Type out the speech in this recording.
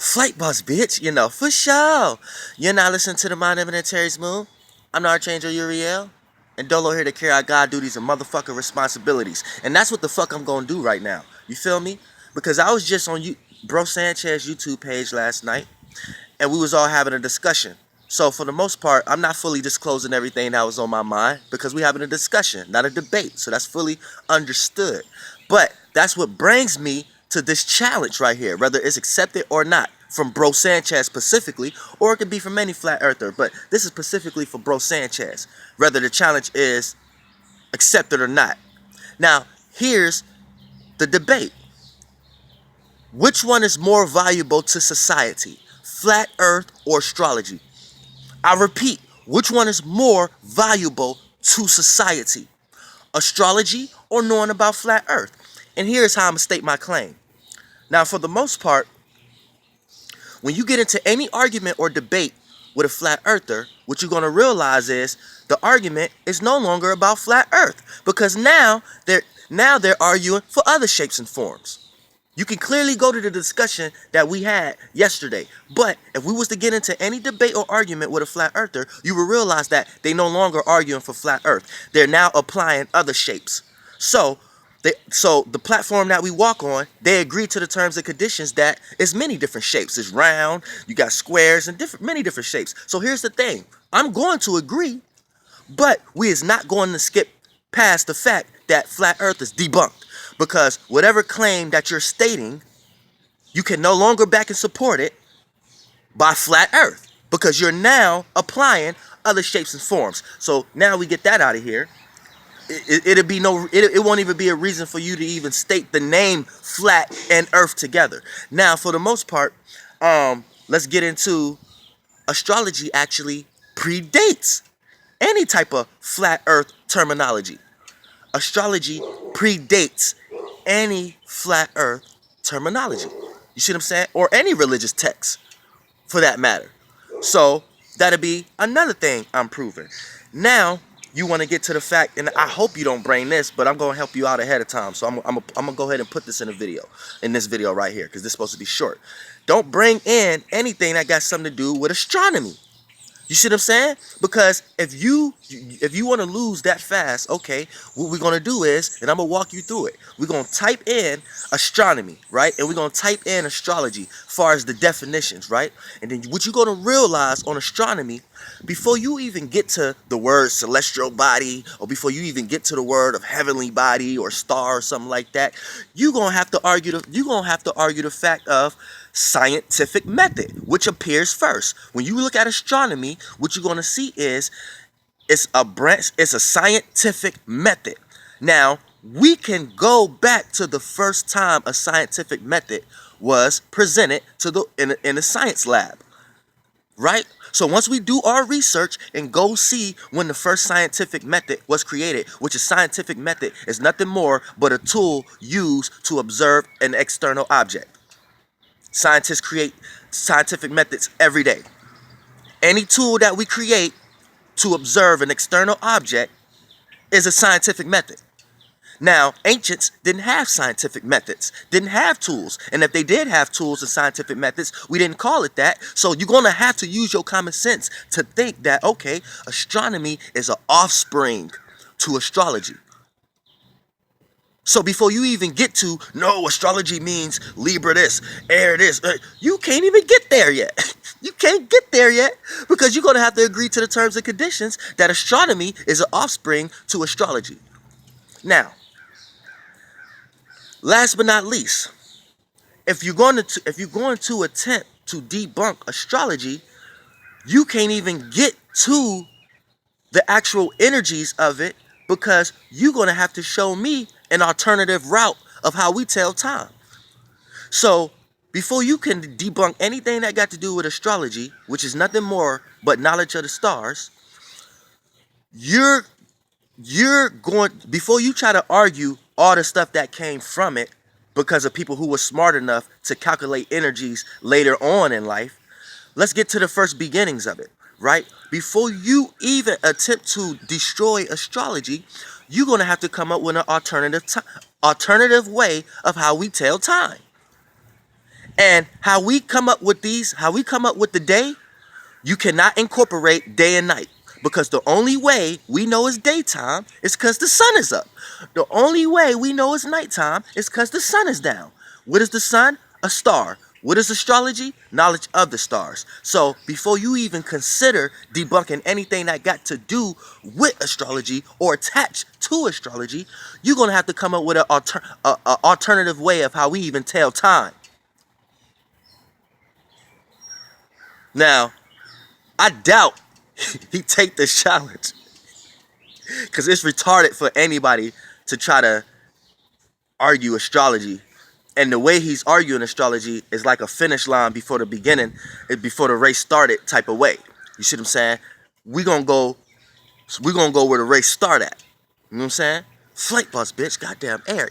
Flight boss, bitch, for sure. You're not listening to the Mind Eminent Terry's Moon. I'm the Archangel Uriel. And Dolo here to carry out God duties and motherfucking responsibilities. And that's what the fuck I'm gonna do right now. You feel me? Because I was just on Bro Sanchez YouTube page last night, and we was all having a discussion. So for the most part, I'm not fully disclosing everything that was on my mind because we're having a discussion, not a debate. So that's fully understood. But that's what brings me to this challenge right here, whether it's accepted or not, from Bro Sanchez specifically, or it could be from any flat earther. But this is specifically for Bro Sanchez, whether the challenge is accepted or not. Now, here's the debate. Which one is more valuable to society, flat earth or astrology? I repeat, which one is more valuable to society, astrology or knowing about flat earth? And here's how I'm going to state my claim. Now, for the most part, when you get into any argument or debate with a flat earther, what you're going to realize is the argument is no longer about flat earth, because now they're arguing for other shapes and forms. You can clearly go to the discussion that we had yesterday. But if we was to get into any debate or argument with a flat earther, you will realize that they no longer arguing for flat earth. They're now applying other shapes. So the platform that we walk on, they agree to the terms and conditions that it's many different shapes. It's round, you got squares and many different shapes. So here's the thing. I'm going to agree, but we is not going to skip past the fact that flat earth is debunked. Because whatever claim that you're stating, you can no longer back and support it by flat earth, because you're now applying other shapes and forms. So now we get that out of here. It won't even be a reason for you to even state the name flat and earth together. Now, for the most part, let's get into astrology. Actually predates any type of flat earth terminology. Astrology predates any flat earth terminology. You see what I'm saying? Or any religious text, for that matter. So that'll be another thing I'm proving. Now, you want to get to the fact, and I hope you don't bring this, but I'm going to help you out ahead of time. So I'm going to go ahead and put this in this video right here, because this is supposed to be short. Don't bring in anything that got something to do with astronomy. You see what I'm saying? Because if you want to lose that fast, okay, what we're going to do is, and I'm going to walk you through it. We're going to type in astronomy, right? And we're going to type in astrology as far as the definitions, right? And then what you're going to realize on astronomy, before you even get to the word celestial body, or before you even get to the word of heavenly body or star or something like that, you're going to have to argue the fact of scientific method, which appears first. When you look at astronomy, what you're going to see is it's a scientific method. Now, we can go back to the first time a scientific method was presented in a science lab, right? So once we do our research and go see when the first scientific method was created, which is scientific method is nothing more but a tool used to observe an external object. Scientists create scientific methods every day. Any tool that we create to observe an external object is a scientific method. Now, ancients didn't have scientific methods, didn't have tools. And if they did have tools and scientific methods, we didn't call it that. So you're going to have to use your common sense to think that, okay, astronomy is an offspring to astrology. So before you even get to, no, astrology means Libra this, air this, you can't even get there yet. You can't get there yet, because you're going to have to agree to the terms and conditions that astronomy is an offspring to astrology. Now, last but not least, if you're going to attempt to debunk astrology, you can't even get to the actual energies of it, because you're going to have to show me an alternative route of how we tell time. So before you can debunk anything that got to do with astrology, which is nothing more but knowledge of the stars, you're going, before you try to argue all the stuff that came from it because of people who were smart enough to calculate energies later on in life, let's get to the first beginnings of it, right? Before you even attempt to destroy astrology, you're going to have to come up with an alternative way of how we tell time. And how we come up with the day, you cannot incorporate day and night. Because the only way we know it's daytime is because the sun is up. The only way we know it's nighttime is because the sun is down. What is the sun? A star. What is astrology? Knowledge of the stars. So before you even consider debunking anything that got to do with astrology or attached to astrology, you're going to have to come up with an alternative way of how we even tell time. Now, I doubt he take this challenge because it's retarded for anybody to try to argue astrology. And the way he's arguing astrology is like a finish line before the beginning, before the race started type of way. You see what I'm saying? We're gonna go where the race start at. You know what I'm saying? Flight bus, bitch. Goddamn air.